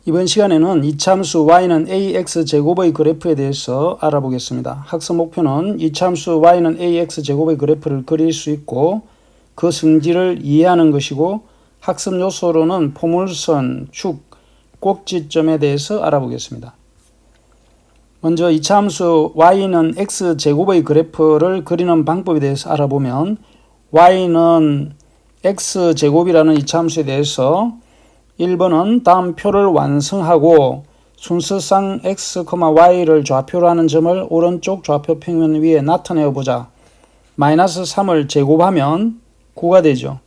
이번 시간에는 이차함수 y는 ax제곱의 그래프에 대해서 알아보겠습니다. 학습 목표는 이차함수 y는 ax제곱의 그래프를 그릴 수 있고 그 성질을 이해하는 것이고 학습 요소로는 포물선, 축, 꼭지점에 대해서 알아보겠습니다. 먼저 이차함수 y는 x제곱의 그래프를 그리는 방법에 대해서 알아보면 y는 x제곱이라는 이차함수에 대해서 1번은 다음 표를 완성하고 순서상 x, y를 좌표로 하는 점을 오른쪽 좌표 평면 위에 나타내어 보자. 마이너스 3을 제곱하면 9가 되죠.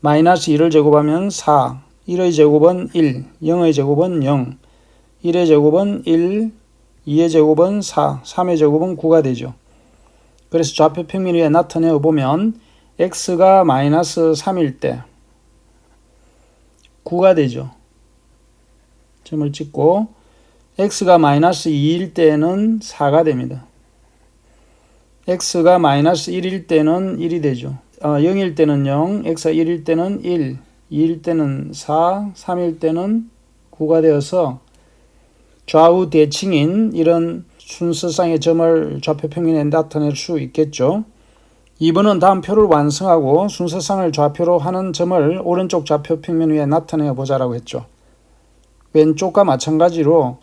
마이너스 2를 제곱하면 4, 1의 제곱은 1, 0의 제곱은 0, 1의 제곱은 1, 2의 제곱은 4, 3의 제곱은 9가 되죠. 그래서 좌표 평면 위에 나타내어 보면 x가 마이너스 3일 때 9가 되죠. 점을 찍고 x가 마이너스 2일 때는 4가 됩니다. x가 마이너스 1일 때는 1이 되죠. 0일 때는 0, x가 1일 때는 1, 2일 때는 4, 3일 때는 9가 되어서 좌우 대칭인 이런 순서상의 점을 좌표 평면에 나타낼 수 있겠죠. 2번은 다음 표를 완성하고 순서상을 좌표로 하는 점을 오른쪽 좌표 평면 위에 나타내어 보자라고 했죠. 왼쪽과 마찬가지로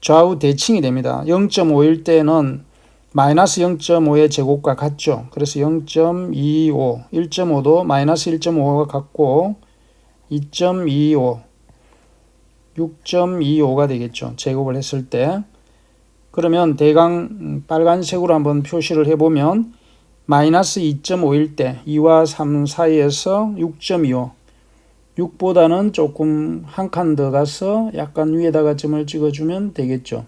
좌우 대칭이 됩니다. 0.5일 때는 마이너스 0.5의 제곱과 같죠. 그래서 0.25, 1.5도 마이너스 1.5가 같고 2.25, 6.25가 되겠죠. 제곱을 했을 때. 그러면 대강 빨간색으로 한번 표시를 해보면 마이너스 2.5일 때 2와 3 사이에서 6.25, 6보다는 조금 한 칸 더 가서 약간 위에다가 점을 찍어주면 되겠죠.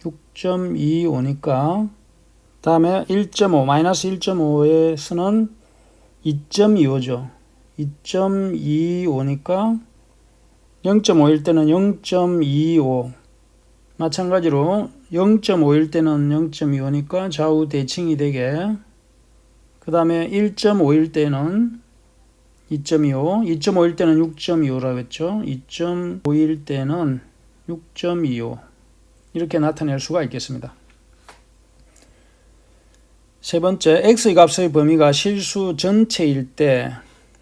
6.25니까 다음에 1.5, 마이너스 1.5에서는 2.25죠. 2.25니까 0.5일 때는 0.25, 마찬가지로 0.5일 때는 0.25니까 좌우 대칭이 되게, 그 다음에 1.5일 때는 2.25, 2.5일 때는 6.25라고 했죠. 2.5일 때는 6.25 이렇게 나타낼 수가 있겠습니다. 세 번째, x값의 범위가 실수 전체일 때,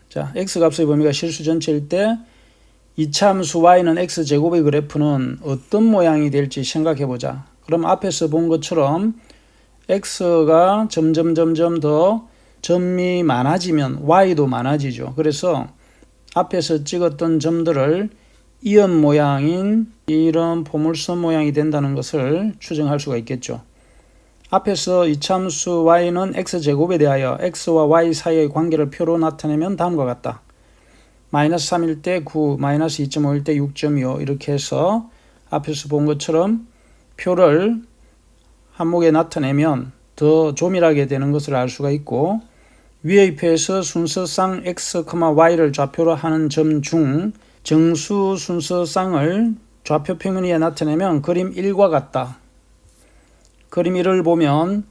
자, x값의 범위가 실수 전체일 때 이차함수 y는 x제곱의 그래프는 어떤 모양이 될지 생각해 보자. 그럼 앞에서 본 것처럼 x가 점점 더 점이 많아지면 y도 많아지죠. 그래서 앞에서 찍었던 점들을 이연 모양인 이런 포물선 모양이 된다는 것을 추정할 수가 있겠죠. 앞에서 이차함수 y는 x제곱에 대하여 x와 y 사이의 관계를 표로 나타내면 다음과 같다. 마이너스 3일 때 9, 마이너스 2.5일 때 6.25 이렇게 해서 앞에서 본 것처럼 표를 한목에 나타내면 더 조밀하게 되는 것을 알 수가 있고, 위의 표에서 순서상 x, y를 좌표로 하는 점 중 정수 순서상을 좌표 평면 위에 나타내면 그림 1과 같다. 그림 1을 보면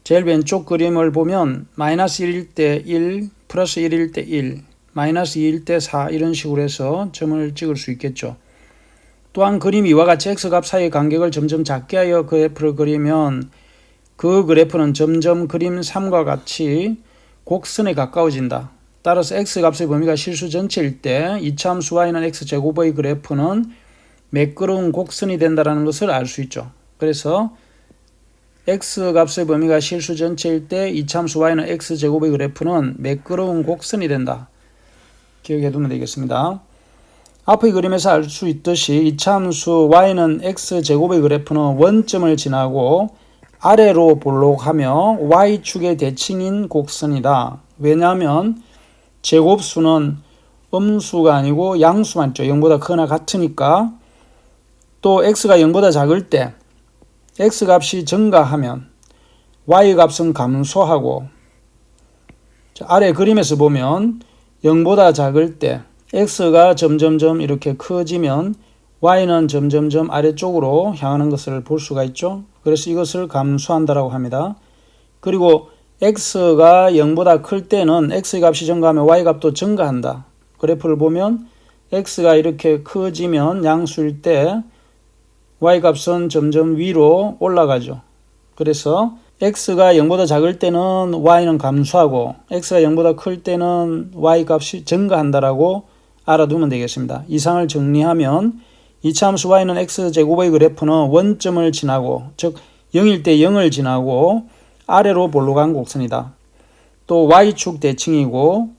제일 왼쪽 그림을 보면 마이너스 1일 때 1, 플러스 1일 때 1, 마이너스 2일 때 4 이런 식으로 해서 점을 찍을 수 있겠죠. 또한 그림 2와 같이 x값 사이의 간격을 점점 작게 하여 그래프를 그리면 그 그래프는 점점 그림 3과 같이 곡선에 가까워진다. 따라서 x값의 범위가 실수 전체일 때 이차함수 y는 x제곱의 그래프는 매끄러운 곡선이 된다는 것을 알 수 있죠. 그래서 x값의 범위가 실수 전체일 때 이차함수 y는 x제곱의 그래프는 매끄러운 곡선이 된다. 기억해 두면 되겠습니다. 앞의 그림에서 알 수 있듯이 이차함수 y는 x제곱의 그래프는 원점을 지나고 아래로 볼록하며 y축의 대칭인 곡선이다. 왜냐하면 제곱수는 음수가 아니고 양수만 있죠. 0보다 크거나 같으니까. 또 x가 0보다 작을 때 x값이 증가하면 y값은 감소하고, 아래 그림에서 보면 0보다 작을 때 x가 점점점 이렇게 커지면 y는 점점점 아래쪽으로 향하는 것을 볼 수가 있죠. 그래서 이것을 감소한다라고 합니다. 그리고 x가 0보다 클 때는 x의 값이 증가하면 y 값도 증가한다. 그래프를 보면 x가 이렇게 커지면 양수일 때 y값은 점점 위로 올라가죠. 그래서 x가 0보다 작을 때는 y는 감소하고 x가 0보다 클 때는 y값이 증가한다라고 알아두면 되겠습니다. 이상을 정리하면 이차함수 y는 x제곱의 그래프는 원점을 지나고 즉 0일 때 0을 지나고 아래로 볼록 간 곡선이다. 또 y축 대칭이고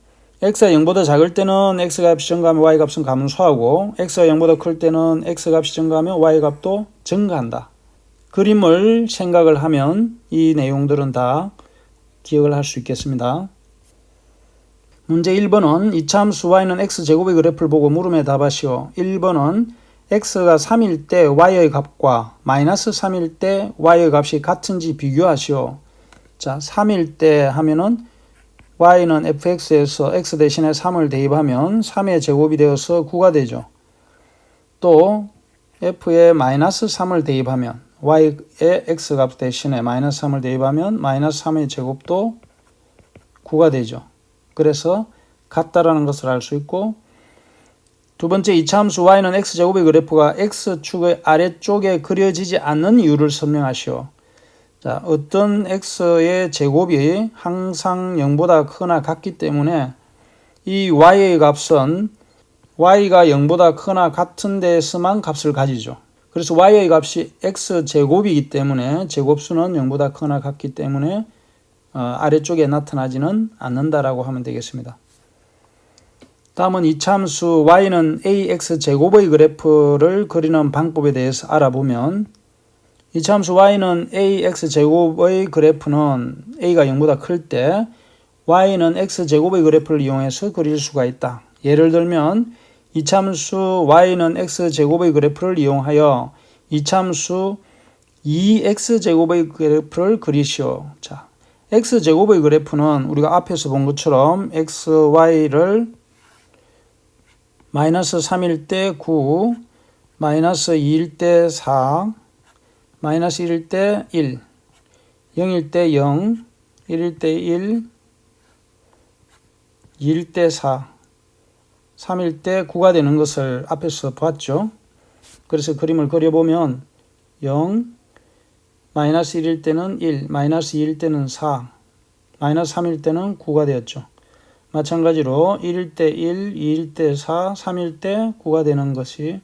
x가 0보다 작을 때는 x값이 증가하면 y값은 감소하고 x가 0보다 클 때는 x값이 증가하면 y값도 증가한다. 그림을 생각을 하면 이 내용들은 다 기억을 할 수 있겠습니다. 문제 1번은 이차함수 y는 x제곱의 그래프를 보고 물음에 답하시오. 1번은 x가 3일 때 y의 값과 마이너스 3일 때 y의 값이 같은지 비교하시오. 자, 3일 때 하면은 y는 fx에서 x 대신에 3을 대입하면 3의 제곱이 되어서 9가 되죠. 또 f에 마이너스 3을 대입하면 y의 x값 대신에 마이너스 3을 대입하면 마이너스 3의 제곱도 9가 되죠. 그래서 같다라는 것을 알 수 있고, 두 번째 이차함수 y는 x제곱의 그래프가 x축의 아래쪽에 그려지지 않는 이유를 설명하시오. 자, 어떤 x의 제곱이 항상 0보다 크거나 같기 때문에 이 y의 값은 y가 0보다 크거나 같은 데에서만 값을 가지죠. 그래서 y의 값이 x제곱이기 때문에 제곱수는 0보다 크거나 같기 때문에 아래쪽에 나타나지는 않는다라고 하면 되겠습니다. 다음은 이차함수 y는 ax제곱의 그래프를 그리는 방법에 대해서 알아보면, 이차함수 y는 ax제곱의 그래프는 a가 0보다 클 때 y는 x제곱의 그래프를 이용해서 그릴 수가 있다. 예를 들면 이차함수 y는 x제곱의 그래프를 이용하여 이차함수 2x제곱의 그래프를 그리시오. 자, x제곱의 그래프는 우리가 앞에서 본 것처럼 xy를 마이너스 3일 때 9, 마이너스 2일 때 4, 마이너스 1일 때 1, 0일 때 0, 1일 때 1, 2일 때 4, 3일 때 9가 되는 것을 앞에서 봤죠. 그래서 그림을 그려보면 0, 마이너스 1일 때는 1, 마이너스 2일 때는 4, 마이너스 3일 때는 9가 되었죠. 마찬가지로 1일 때 1, 2일 때 4, 3일 때 9가 되는 것이,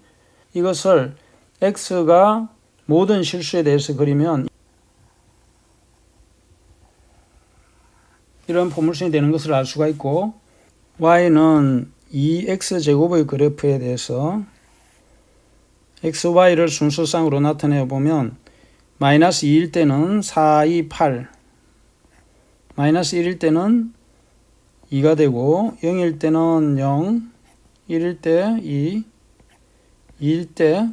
이것을 x가 모든 실수에 대해서 그리면 이런 포물선이 되는 것을 알 수가 있고, y는 2x제곱의 그래프에 대해서 xy를 순서상으로 나타내 보면 마이너스 2일 때는 4, 2, 8, 마이너스 1일 때는 2가 되고 0일 때는 0, 1일 때 2, 2일 때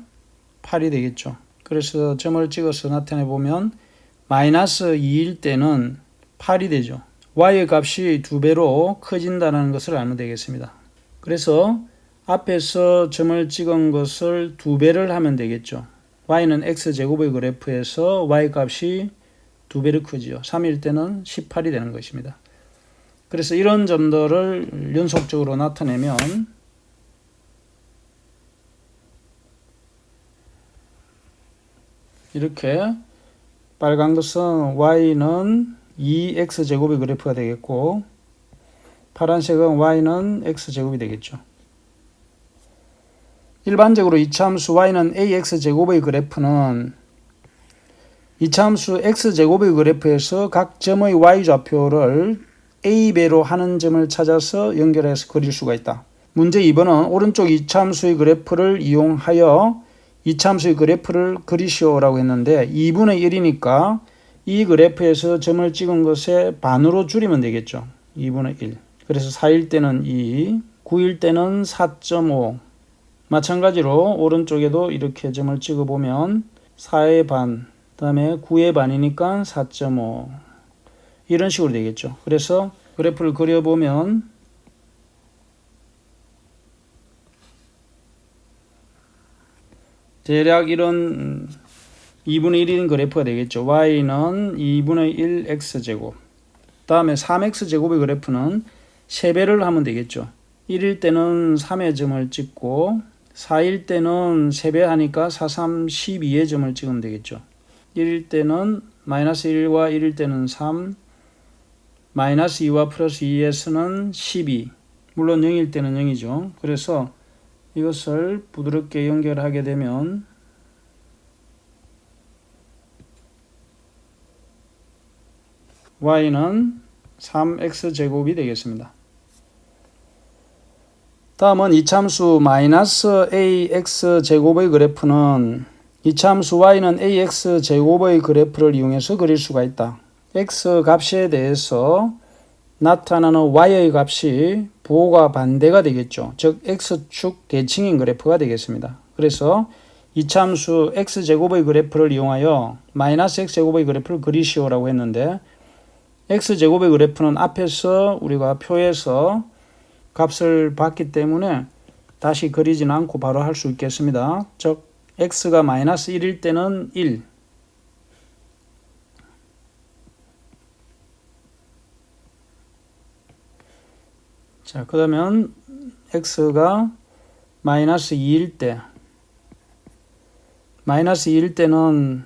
8이 되겠죠. 그래서 점을 찍어서 나타내 보면 마이너스 2일 때는 8이 되죠. y의 값이 2배로 커진다는 것을 알면 되겠습니다. 그래서 앞에서 점을 찍은 것을 2배를 하면 되겠죠. y는 x제곱의 그래프에서 y 값이 2배로 크죠. 3일 때는 18이 되는 것입니다. 그래서 이런 점들을 연속적으로 나타내면 이렇게 빨간 것은 y는 2x제곱의 그래프가 되겠고, 파란색은 y는 x제곱이 되겠죠. 일반적으로 이차함수 y는 ax제곱의 그래프는 이차함수 x제곱의 그래프에서 각 점의 y좌표를 a배로 하는 점을 찾아서 연결해서 그릴 수가 있다. 문제 2번은 오른쪽 이차함수의 그래프를 이용하여 이차함수의 그래프를 그리시오라고 했는데 2분의 1이니까 이 그래프에서 점을 찍은 것에 반으로 줄이면 되겠죠. 2분의 1. 그래서 4일 때는 2, 9일 때는 4.5. 마찬가지로 오른쪽에도 이렇게 점을 찍어보면 4의 반, 그 다음에 9의 반이니까 4.5. 이런 식으로 되겠죠. 그래서 그래프를 그려보면 대략 이런 2분의 1인 그래프가 되겠죠. y는 2분의 1 x제곱. 다음에 3x제곱의 그래프는 3배를 하면 되겠죠. 1일 때는 3의 점을 찍고 4일 때는 3배 하니까 4, 3, 12의 점을 찍으면 되겠죠. 1일 때는 마이너스 1과 1일 때는 3, 마이너스 2와 플러스 2에서는 12, 물론 0일 때는 0이죠. 그래서 이것을 부드럽게 연결하게 되면 y는 3x제곱이 되겠습니다. 다음은 이참수 마이너스 ax제곱의 그래프는 이참수 y는 ax제곱의 그래프를 이용해서 그릴 수가 있다. x 값에 대해서 나타나는 y의 값이 부호가 반대가 되겠죠. 즉 x축 대칭인 그래프가 되겠습니다. 그래서 이참수 x제곱의 그래프를 이용하여 마이너스 x제곱의 그래프를 그리시오라고 했는데 x제곱의 그래프는 앞에서 우리가 표에서 값을 봤기 때문에 다시 그리지는 않고 바로 할 수 있겠습니다. 즉 x가 마이너스 1일 때는 1, 자 그러면 x가 마이너스 2일 때 마이너스 2일 때는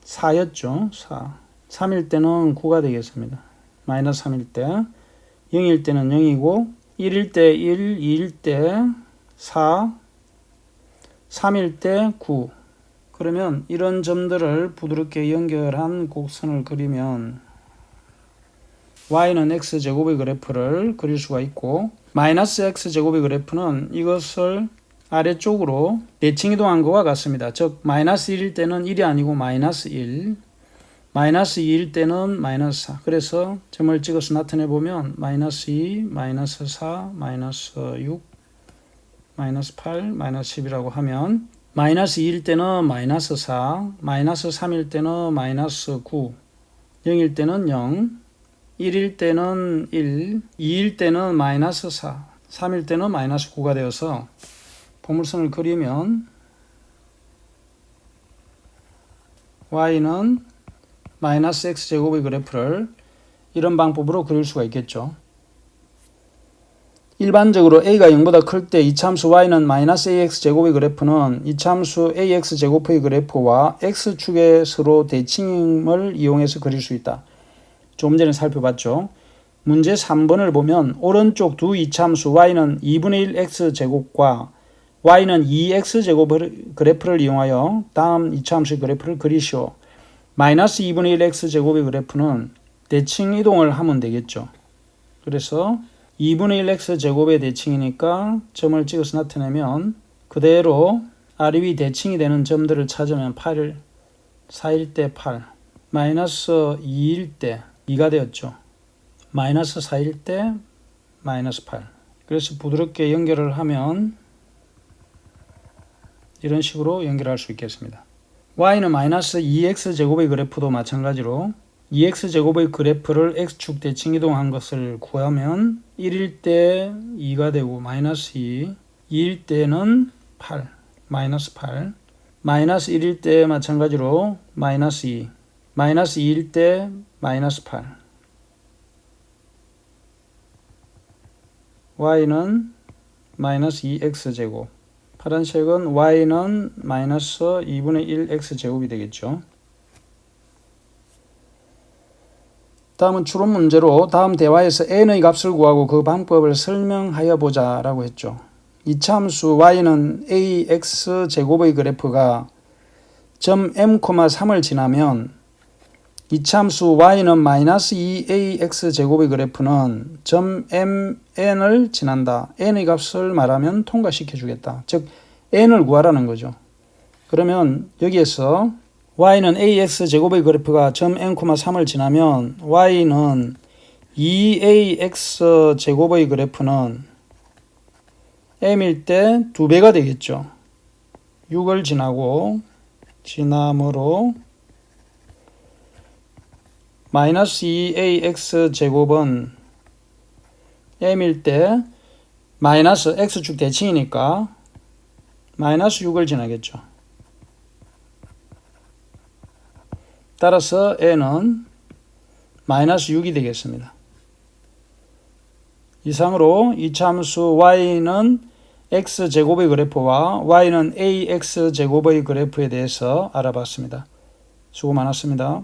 4였죠. 4. 3일 때는 9가 되겠습니다. 마이너스 3일 때 0일 때는 0이고 1일 때 1, 2일 때 4, 3일 때 9. 그러면 이런 점들을 부드럽게 연결한 곡선을 그리면 y는 x제곱의 그래프를 그릴 수가 있고 마이너스 x제곱의 그래프는 이것을 아래쪽으로 대칭 이동한 것과 같습니다. 즉 마이너스 1일 때는 1이 아니고 마이너스 1, 마이너스 2일 때는 마이너스 4. 그래서 점을 찍어서 나타내 보면 마이너스 2, 마이너스 4, 마이너스 6, 마이너스 8, 마이너스 10이라고 하면 마이너스 2일 때는 마이너스 4, 마이너스 3일 때는 마이너스 9, 0일 때는 0, 1일 때는 1, 2일 때는 마이너스 4, 3일 때는 마이너스 9가 되어서 포물선을 그리면 y는 마이너스 x제곱의 그래프를 이런 방법으로 그릴 수가 있겠죠. 일반적으로 a가 0보다 클 때 이참수 y는 마이너스 ax제곱의 그래프는 이참수 ax제곱의 그래프와 x축의 서로 대칭을 이용해서 그릴 수 있다. 조금 전에 살펴봤죠. 문제 3번을 보면 오른쪽 두 이참수 y는 2분의 1 x제곱과 y는 2x제곱 그래프를 이용하여 다음 이참수의 그래프를 그리시오. 마이너스 2분의 1 x제곱의 그래프는 대칭 이동을 하면 되겠죠. 그래서 2분의 1 x제곱의 대칭이니까 점을 찍어서 나타내면 그대로 아래 위 대칭이 되는 점들을 찾으면 8일, 4일 때 8, 마이너스 2일 때 2가 되었죠. 마이너스 4일 때 마이너스 8. 그래서 부드럽게 연결을 하면 이런 식으로 연결할 수 있겠습니다. y는 마이너스 2x제곱의 그래프도 마찬가지로 2x제곱의 그래프를 x축 대칭 이동한 것을 구하면 1일 때 2가 되고 마이너스 2, 2일 때는 8, 마이너스 8, 마이너스 1일 때 마찬가지로 마이너스 2, 마이너스 2일 때 마이너스 8, y는 마이너스 2x제곱, 파란색은 y는 마이너스 2분의 1 x제곱이 되겠죠. 다음은 추론 문제로 다음 대화에서 n의 값을 구하고 그 방법을 설명하여 보자 라고 했죠. 이참수 y는 ax제곱의 그래프가 점 m,3을 지나면 이참수 y는 마이너스 2ax제곱의 그래프는 점 mn을 지난다. n의 값을 말하면 통과시켜 주겠다. 즉 n을 구하라는 거죠. 그러면 여기에서 y는 ax제곱의 그래프가 점 m,3을 지나면 y는 2ax제곱의 그래프는 m일 때 2배가 되겠죠. 6을 지나므로 마이너스 2ax제곱은 m일 때 마이너스 x축 대칭이니까 마이너스 6을 지나겠죠. 따라서 n은 마이너스 6이 되겠습니다. 이상으로 이참수 y는 x제곱의 그래프와 y는 ax제곱의 그래프에 대해서 알아봤습니다. 수고 많았습니다.